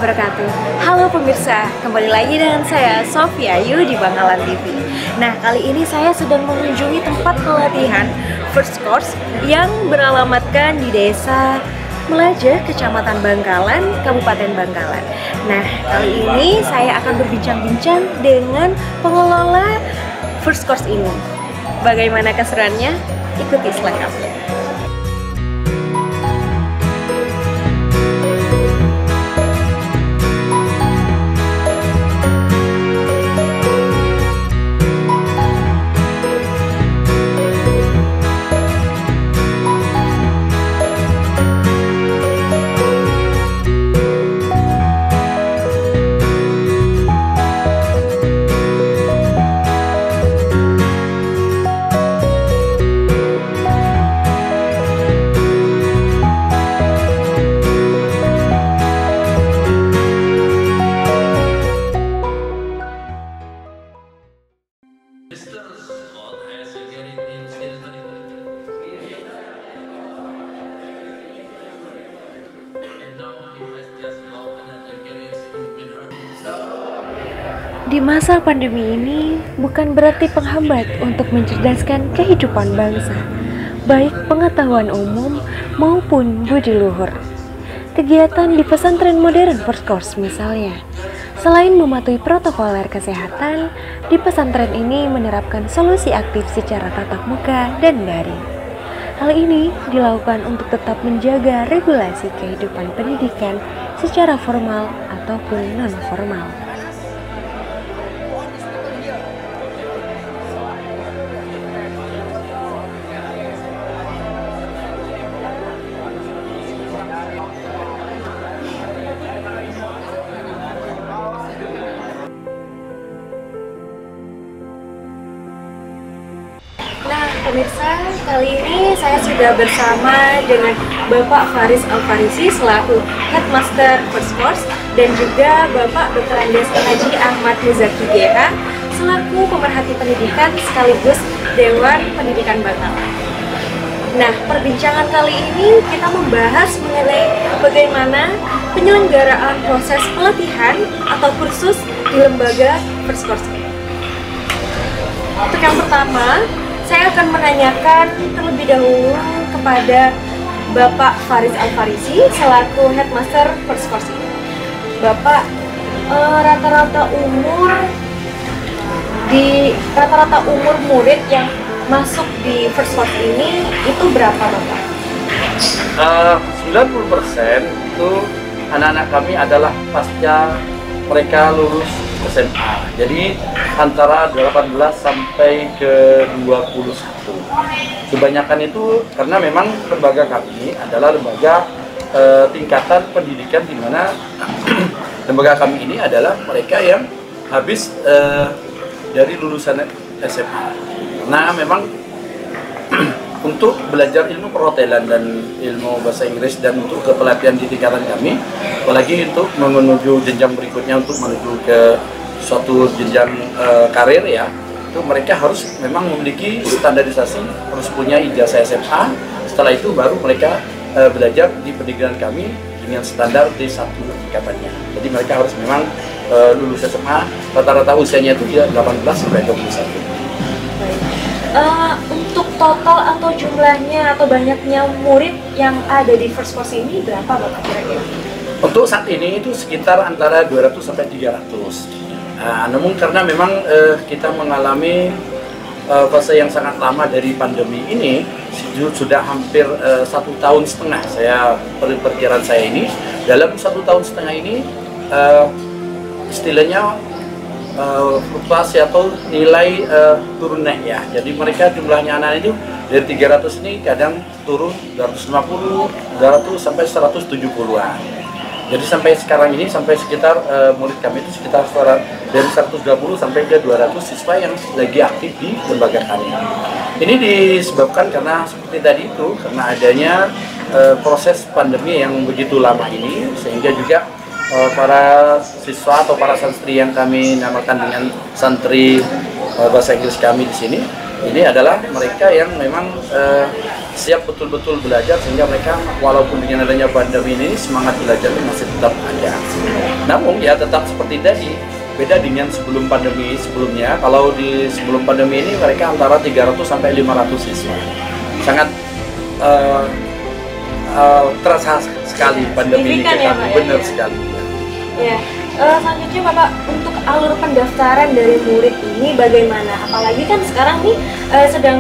wabarakatuh. Halo pemirsa, kembali lagi dengan saya Sofia Yu di Bangkalan TV. Nah, kali ini saya sedang mengunjungi tempat pelatihan First Course yang beralamatkan di Desa Melajah, Kecamatan Bangkalan, Kabupaten Bangkalan. Nah, kali ini saya akan berbincang-bincang dengan pengelola First Course ini. Bagaimana keseruannya? Ikuti selengkapnya. Di masa pandemi ini bukan berarti penghambat untuk mencerdaskan kehidupan bangsa, baik pengetahuan umum maupun budi luhur. Kegiatan di pesantren modern First Course misalnya, selain mematuhi protokoler kesehatan, di pesantren ini menerapkan solusi aktif secara tatap muka dan daring. Hal ini dilakukan untuk tetap menjaga regulasi kehidupan pendidikan secara formal ataupun non-formal. Nah, pemirsa, kali ini saya sudah bersama dengan Bapak Faris Al-Farisi selaku Headmaster First Course dan juga Bapak Dr. Andes Haji Ahmad Muzaki GH selaku pemerhati pendidikan sekaligus Dewan Pendidikan Bangkalan. Nah, perbincangan kali ini kita membahas mengenai bagaimana penyelenggaraan proses pelatihan atau kursus di lembaga First Course. Untuk yang pertama, saya akan menanyakan terlebih dahulu kepada Bapak Faris Al-Farisi selaku Headmaster First Course ini. Bapak, rata-rata umur murid yang masuk di First Course ini itu berapa, Bapak? 90% itu anak-anak kami adalah pasca mereka lulus SMA. Jadi antara 18 sampai ke 21. Kebanyakan itu karena memang lembaga kami adalah lembaga tingkatan pendidikan di mana lembaga kami ini adalah mereka yang habis dari lulusan SMA. Nah, memang untuk belajar ilmu perhotelan dan ilmu bahasa Inggris dan untuk kepelatihan di tingkatan kami, apalagi untuk menuju jenjang berikutnya untuk menuju ke suatu jenjang karir ya, itu mereka harus memang memiliki standarisasi, harus punya ijazah SMA. Setelah itu baru mereka belajar di pendidikan kami dengan standar D1 tingkatannya. Jadi mereka harus memang lulus SMA, rata-rata usianya itu ya 18 sampai 21. Untuk total atau jumlahnya atau banyaknya murid yang ada di First Course ini berapa, Bapak, kira-kira? Untuk saat ini itu sekitar antara 200 sampai 300. Namun karena memang kita mengalami fase yang sangat lama dari pandemi ini, sudah hampir 1,5 tahun saya perkiraan saya ini, dalam 1,5 tahun ini istilahnya fluktuasi atau nilai turun naik ya. Jadi mereka jumlahnya anak itu dari 300 ini kadang turun 250, 200 sampai 170-an. Jadi sampai sekarang ini sampai sekitar murid kami itu sekitar dari 120 sampai ke 200 siswa yang lagi aktif di lembaga kami. Ini disebabkan karena seperti tadi itu, karena adanya proses pandemi yang begitu lama ini, sehingga juga para siswa atau para santri yang kami namakan dengan santri bahasa Inggris kami di sini, ini adalah mereka yang memang siap betul-betul belajar, sehingga mereka walaupun dengan adanya pandemi ini semangat belajarnya masih tetap ada. namun ya tetap seperti tadi, beda dengan sebelum pandemi sebelumnya. Kalau di sebelum pandemi ini mereka antara 300 sampai 500 siswa. Sangat terasa sekali pandemi ini ke ya, kami, Pak, benar ya? sekali. Ya, selanjutnya Bapak, untuk alur pendaftaran dari murid ini bagaimana? Apalagi kan sekarang nih sedang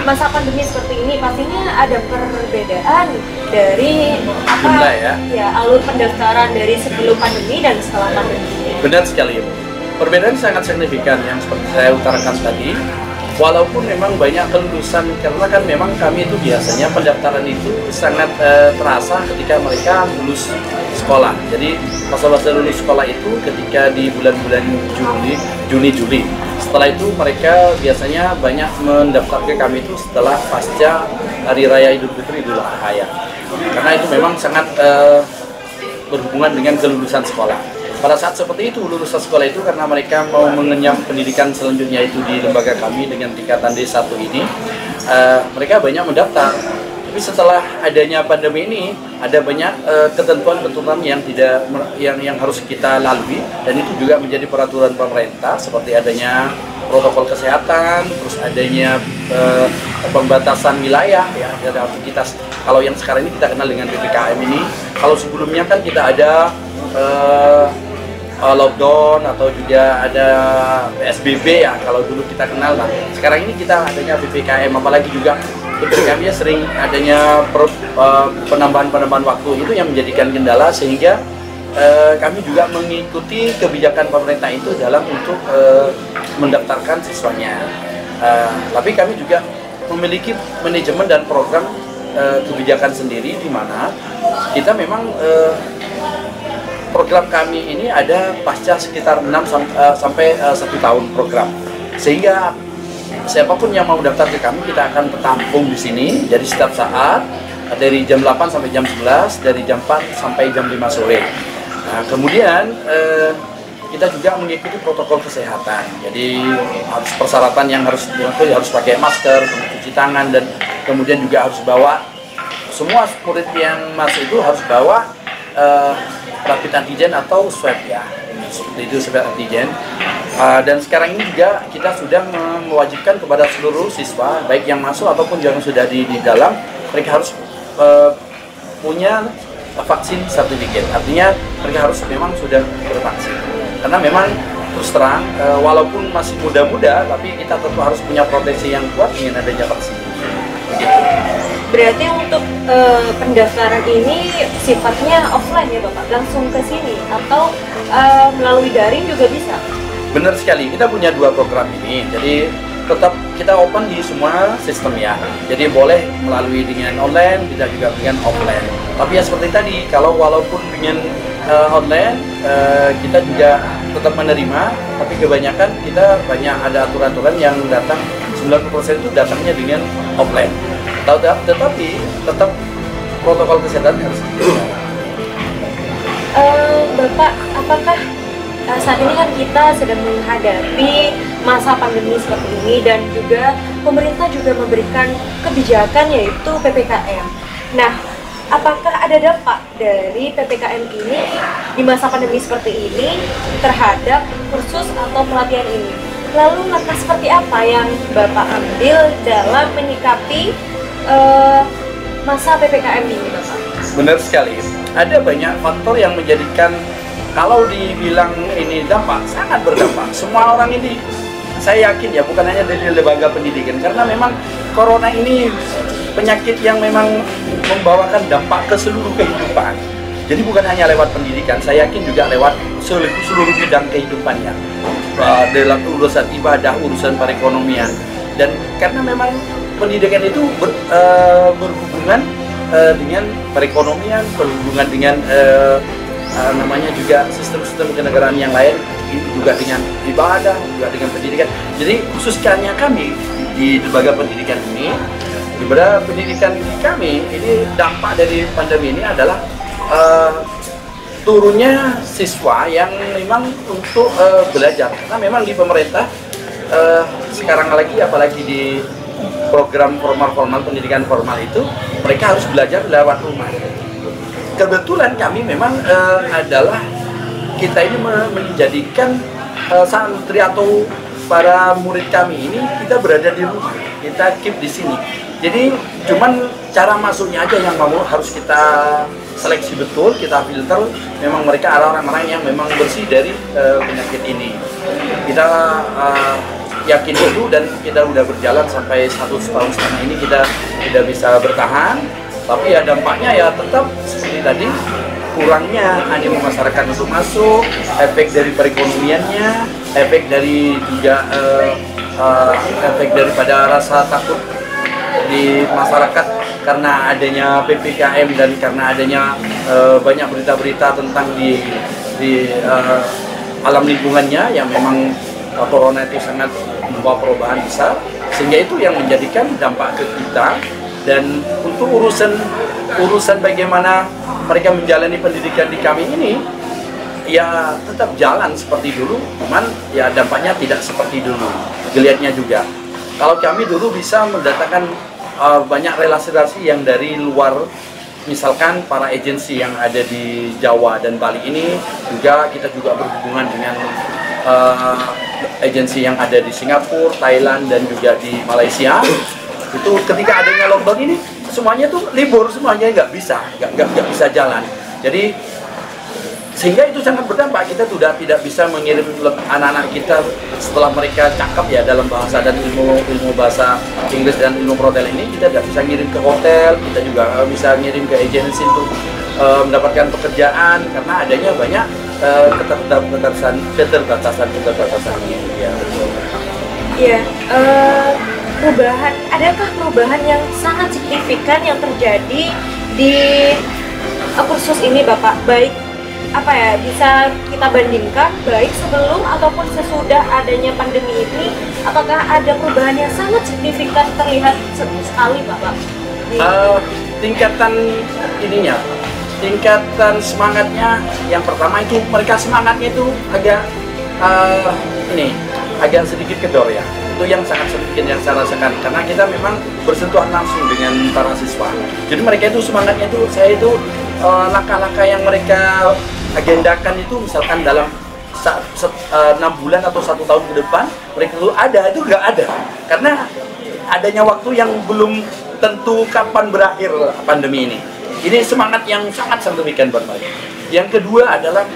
masa pandemi seperti ini, pastinya ada perbedaan dari Jumlah, ya? Ya, alur pendaftaran dari sebelum pandemi dan setelah pandemi. Benar sekali, Ibu. Perbedaan sangat signifikan yang seperti saya utarakan tadi. Walaupun memang banyak kelulusan, karena kan memang kami itu biasanya pendaftaran itu sangat terasa ketika mereka lulus sekolah. Jadi masa-masa lulus sekolah itu ketika di bulan-bulan Juni-Juli. Setelah itu mereka biasanya banyak mendaftar ke kami itu setelah pasca Hari Raya Idul Fitri, Idul Adha. Karena itu memang sangat berhubungan dengan kelulusan sekolah. Pada saat seperti itu, lulusan sekolah itu karena mereka mau mengenyam pendidikan selanjutnya itu di lembaga kami dengan tingkatan D1 ini, mereka banyak mendaftar. Tapi setelah adanya pandemi ini, ada banyak ketentuan-ketentuan yang harus kita lalui, dan itu juga menjadi peraturan pemerintah seperti adanya protokol kesehatan, terus adanya pembatasan wilayah ya. Kita kalau yang sekarang ini kita kenal dengan PPKM ini, kalau sebelumnya kan kita ada lockdown atau juga ada PSBB ya, kalau dulu kita kenal lah. Sekarang ini kita adanya PPKM, apalagi juga PPKM nya sering adanya penambahan waktu, itu yang menjadikan kendala sehingga kami juga mengikuti kebijakan pemerintah itu dalam untuk mendaftarkan siswanya. Tapi kami juga memiliki manajemen dan program kebijakan sendiri, di mana kita memang program kami ini ada pasca sekitar 6 sampai 1 tahun program, sehingga siapapun yang mau daftar ke kami kita akan tertampung di sini. Jadi setiap saat dari jam 8 sampai jam 11, dari jam 4 sampai jam 5 sore. Nah, kemudian kita juga mengikuti protokol kesehatan. Jadi persyaratan yang harus dilakukan harus pakai masker, mencuci tangan, dan kemudian juga harus bawa, semua murid yang masuk itu harus bawa rapid antigen atau swab ya, seperti itu, swab antigen. Dan sekarang ini juga kita sudah mewajibkan kepada seluruh siswa, baik yang masuk ataupun yang sudah di dalam, mereka harus punya vaksin sertifikat. Artinya mereka harus memang sudah bervaksin. Karena memang terus terang, walaupun masih muda-muda, tapi kita tentu harus punya proteksi yang kuat dengan adanya vaksin. Begitu. Berarti untuk pendaftaran ini sifatnya offline ya Bapak? Langsung ke sini atau melalui daring juga bisa? Benar sekali, kita punya 2 program ini. Jadi tetap kita open di semua sistem ya. Jadi boleh melalui dengan online, bisa juga dengan offline. Tapi ya seperti tadi, kalau walaupun dengan online, kita juga tetap menerima, tapi kebanyakan kita banyak ada aturan-aturan yang datang, 90% itu datangnya dengan offline. Tetapi tetap protokol kesehatan harus dijaga. Bapak, apakah saat ini kan kita sedang menghadapi masa pandemi seperti ini, dan juga pemerintah juga memberikan kebijakan yaitu PPKM. Nah, apakah ada dampak dari PPKM ini di masa pandemi seperti ini terhadap kursus atau pelatihan ini? Lalu langkah seperti apa yang Bapak ambil dalam menyikapi masa PPKM ini, Bapak? Benar sekali. Ada banyak faktor yang menjadikan, kalau dibilang ini dampak, sangat berdampak. Semua orang ini, saya yakin ya, bukan hanya dari lembaga pendidikan, karena memang corona ini penyakit yang memang membawakan dampak ke seluruh kehidupan. Jadi bukan hanya lewat pendidikan, saya yakin juga lewat seluruh bidang kehidupannya. Dalam urusan ibadah, urusan perekonomian. Dan karena memang pendidikan itu berhubungan dengan perekonomian, berhubungan dengan namanya juga sistem-sistem kenegaraan yang lain, juga dengan ibadah, juga dengan pendidikan. Jadi khususnya kami di lembaga pendidikan ini, di pendidikan kami ini, dampak dari pandemi ini adalah turunnya siswa yang memang untuk belajar. Karena memang di pemerintah sekarang lagi, apalagi di program formal pendidikan formal itu, mereka harus belajar lewat rumah. Kebetulan kami memang adalah kita ini menjadikan santri atau para murid kami ini kita berada di rumah, kita keep di sini. Jadi cuman cara masuknya aja yang harus kita seleksi betul, kita filter. Memang mereka adalah orang-orang yang memang bersih dari penyakit ini. Kita yakin itu dan kita udah berjalan sampai 1,5 tahun ini kita tidak bisa bertahan. Tapi ya dampaknya ya tetap seperti tadi, kurangnya animo masyarakat untuk masuk, efek dari perekonomiannya, efek dari juga efek daripada rasa takut di masyarakat karena adanya PPKM dan karena adanya banyak berita-berita tentang di alam lingkungannya yang memang corona itu sangat membawa perubahan besar, sehingga itu yang menjadikan dampak ke kita. Dan untuk urusan bagaimana mereka menjalani pendidikan di kami ini, ya tetap jalan seperti dulu, cuman ya dampaknya tidak seperti dulu. Geliatnya juga. Kalau kami dulu bisa mendatangkan banyak relasi-relasi yang dari luar, misalkan para agensi yang ada di Jawa dan Bali ini, juga kita juga berhubungan dengan agensi yang ada di Singapura, Thailand, dan juga di Malaysia. Itu ketika adanya lockdown ini semuanya tuh libur, semuanya nggak bisa jalan. Jadi sehingga itu sangat berdampak. Kita sudah tidak bisa mengirim anak-anak kita setelah mereka cakap ya dalam bahasa dan ilmu bahasa Inggris dan ilmu perhotelan ini, kita tidak bisa ngirim ke hotel, kita juga bisa ngirim ke agensi untuk mendapatkan pekerjaan karena adanya banyak keterbatasan ini. Ya. Iya. Adakah perubahan yang sangat signifikan yang terjadi di kursus ini, Bapak? Baik bisa kita bandingkan baik sebelum ataupun sesudah adanya pandemi ini, apakah ada perubahan yang sangat signifikan terlihat sekali, Bapak? Tingkatan semangatnya, yang pertama itu mereka semangatnya itu agak sedikit kendor ya. Itu yang sangat sedikit yang saya rasakan karena kita memang bersentuhan langsung dengan para siswa. Jadi mereka itu semangatnya itu, saya itu langkah-langkah yang mereka agendakan itu misalkan dalam 6 bulan atau 1 tahun ke depan mereka itu nggak ada karena adanya waktu yang belum tentu kapan berakhir pandemi ini. Ini semangat yang sangat signifikan buat mereka. Yang kedua adalah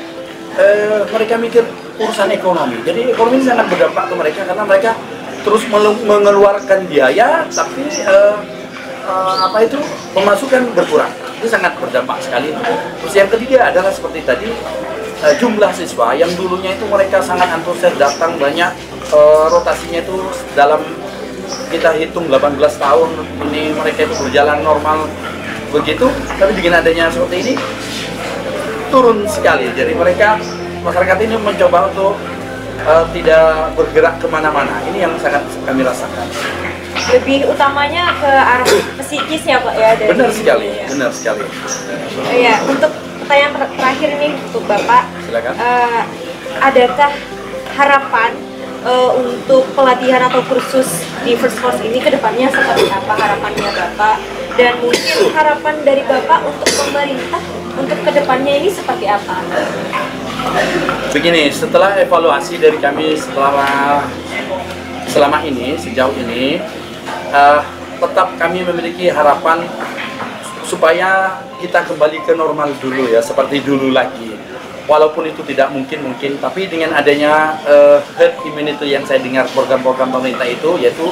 mereka mikir urusan ekonomi. Jadi ekonomi sangat berdampak ke mereka karena mereka terus mengeluarkan biaya, tapi pemasukan berkurang. Itu sangat berdampak sekali. Terus yang ketiga adalah seperti tadi, jumlah siswa yang dulunya itu mereka sangat antusias datang banyak, rotasinya itu dalam kita hitung 18 tahun ini mereka itu berjalan normal begitu, tapi dengan adanya seperti ini turun sekali. Jadi masyarakat ini mencoba untuk tidak bergerak kemana-mana. Ini yang sangat kami rasakan. Lebih utamanya ke arah psikis ya, Pak ya? Benar sekali. Ya, untuk pertanyaan terakhir nih untuk Bapak. Silakan. Adakah harapan untuk pelatihan atau kursus di First Force ini ke depannya seperti apa harapannya Bapak? Dan mungkin harapan dari Bapak untuk pemerintah untuk ke depannya ini seperti apa? Begini, setelah evaluasi dari kami selama ini, sejauh ini, tetap kami memiliki harapan supaya kita kembali ke normal dulu ya, seperti dulu lagi. Walaupun itu tidak mungkin, tapi dengan adanya herd immunity yang saya dengar program-program pemerintah itu, yaitu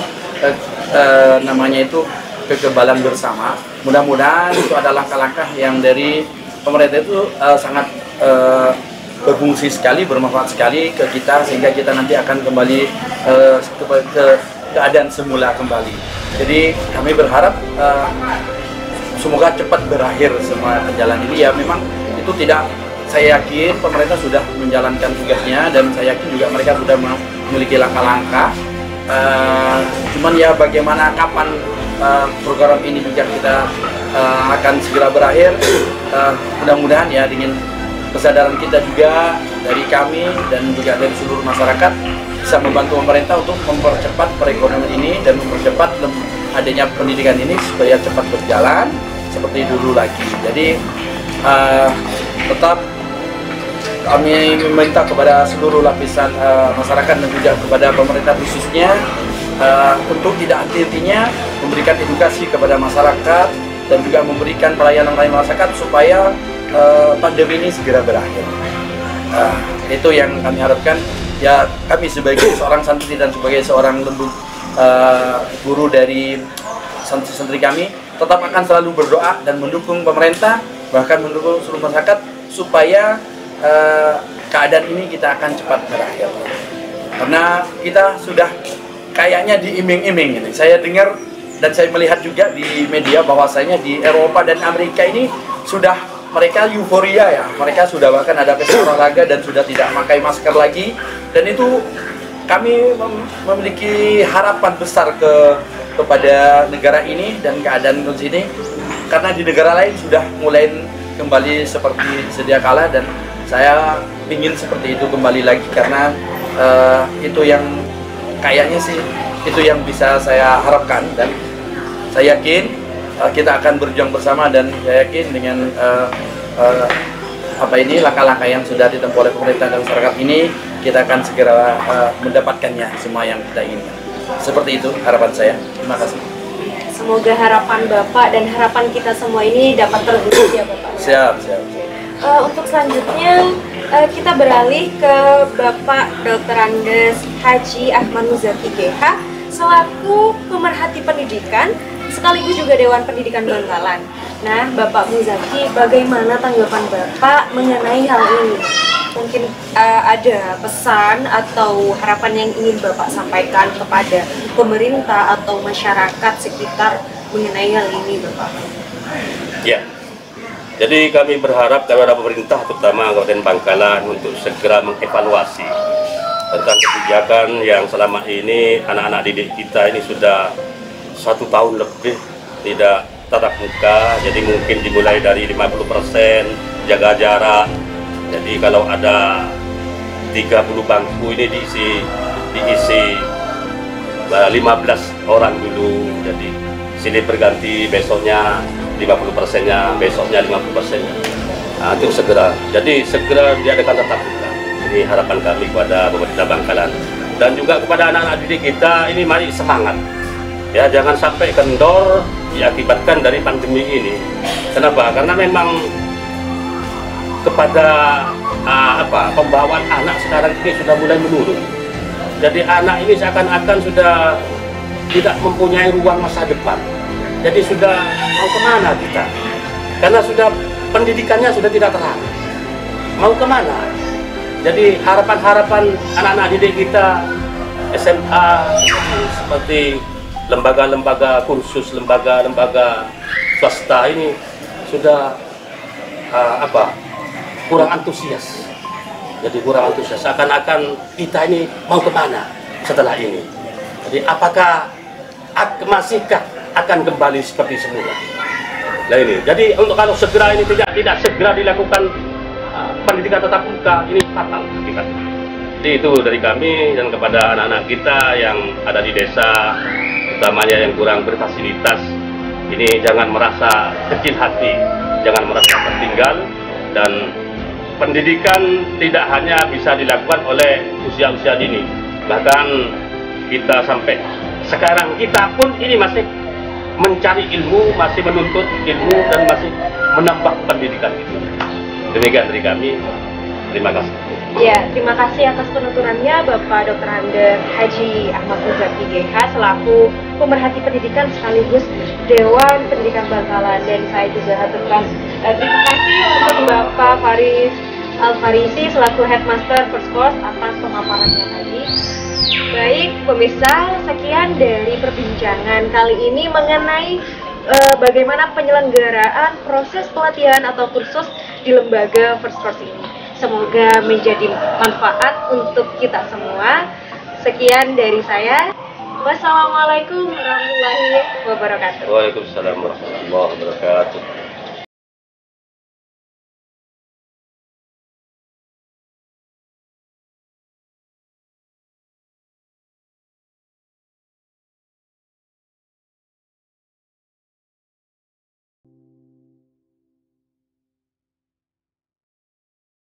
namanya itu kekebalan bersama. Mudah-mudahan itu adalah langkah-langkah yang dari pemerintah itu sangat berfungsi sekali, bermanfaat sekali ke kita, sehingga kita nanti akan kembali ke keadaan semula kembali. Jadi kami berharap semoga cepat berakhir semua perjalanan ini. Ya memang itu tidak, saya yakin pemerintah sudah menjalankan tugasnya dan saya yakin juga mereka sudah memiliki langkah-langkah. Cuman ya bagaimana kapan program ini juga kita akan segera berakhir. Mudah-mudahan ya dengan kesadaran kita juga dari kami dan juga dari seluruh masyarakat bisa membantu pemerintah untuk mempercepat perekonomian ini dan mempercepat adanya pendidikan ini supaya cepat berjalan seperti dulu lagi. Jadi tetap kami meminta kepada seluruh lapisan masyarakat dan juga kepada pemerintah khususnya untuk tidak henti-hentinya memberikan edukasi kepada masyarakat dan juga memberikan pelayanan masyarakat supaya pandemi ini segera berakhir. Itu yang kami harapkan. Ya, kami sebagai seorang santri dan sebagai seorang lembut guru dari santri-santri kami tetap akan selalu berdoa dan mendukung pemerintah, bahkan mendukung seluruh masyarakat supaya keadaan ini kita akan cepat berakhir. Karena kita sudah kayaknya diiming-iming. Saya dengar dan saya melihat juga di media bahwasanya di Eropa dan Amerika ini sudah mereka euforia ya, mereka sudah bahkan ada pesta olahraga dan sudah tidak memakai masker lagi, dan itu kami memiliki harapan besar kepada negara ini dan keadaan di sini, karena di negara lain sudah mulai kembali seperti sedia kala dan saya ingin seperti itu kembali lagi karena itu yang kayaknya sih itu yang bisa saya harapkan, dan saya yakin kita akan berjuang bersama, dan saya yakin dengan langkah-langkah yang sudah ditempuh oleh pemerintah dan masyarakat ini, kita akan segera mendapatkannya semua yang kita inginkan. Seperti itu harapan saya. Terima kasih. Semoga harapan Bapak dan harapan kita semua ini dapat terwujud ya Bapak. Siap. Untuk selanjutnya kita beralih ke Bapak Dr. Andes Haji Ahmad Muzaki GH selaku pemerhati pendidikan sekaligus juga Dewan Pendidikan Bangkalan. Nah, Bapak Muzaki, bagaimana tanggapan Bapak mengenai hal ini? Mungkin ada pesan atau harapan yang ingin Bapak sampaikan kepada pemerintah atau masyarakat sekitar mengenai hal ini, Bapak? Ya, jadi kami berharap kepada pemerintah, terutama Kabupaten Bangkalan, untuk segera mengevaluasi tentang kebijakan yang selama ini anak-anak didik kita ini sudah 1 tahun lebih tidak tatap muka. Jadi mungkin dimulai dari 50% jaga jarak. Jadi kalau ada 30 bangku ini diisi 15 orang dulu. Jadi sini berganti, besoknya 50%-nya, besoknya 50%-nya. Nah, itu segera. Jadi segera diadakan tatap muka. Ini harapan kami kepada pemerintah Bangkalan dan juga kepada anak-anak didik kita. Ini mari semangat. Ya, jangan sampai kendor diakibatkan dari pandemi ini. Kenapa? Karena memang kepada pembawaan anak sekarang ini sudah mulai menurun. Jadi anak ini seakan-akan sudah tidak mempunyai ruang masa depan. Jadi sudah mau kemana kita? Karena sudah pendidikannya sudah tidak terang. Mau kemana? Jadi harapan-harapan anak-anak didik kita SMA seperti lembaga-lembaga kursus, lembaga-lembaga swasta ini sudah kurang antusias. Jadi kurang antusias, seakan-akan kita ini mau kemana setelah ini. Jadi apakah masihkah akan kembali seperti semula? Nah ini, jadi untuk kalau segera ini tidak segera dilakukan pendidikan tatap muka, ini fatal. Jadi itu dari kami dan kepada anak-anak kita yang ada di desa, utamanya yang kurang berfasilitas, ini jangan merasa kecil hati, jangan merasa tertinggal, dan pendidikan tidak hanya bisa dilakukan oleh usia-usia dini, bahkan kita sampai sekarang kita pun ini masih mencari ilmu, masih menuntut ilmu dan masih menambah pendidikan itu. Demikian dari kami, terima kasih. Ya, terima kasih atas penuturannya Bapak Dr. Andes Haji Ahmad Muzaki GH selaku pemerhati pendidikan sekaligus Dewan Pendidikan Bangkalan, dan saya juga haturkan terima kasih untuk Bapak Faris Al-Farisi selaku Headmaster First Course atas pemaparannya tadi. Baik pemirsa, sekian dari perbincangan kali ini mengenai bagaimana penyelenggaraan proses pelatihan atau kursus di lembaga First Course ini. Semoga menjadi manfaat untuk kita semua. Sekian dari saya. Wassalamualaikum warahmatullahi wabarakatuh. Waalaikumsalam warahmatullahi wabarakatuh.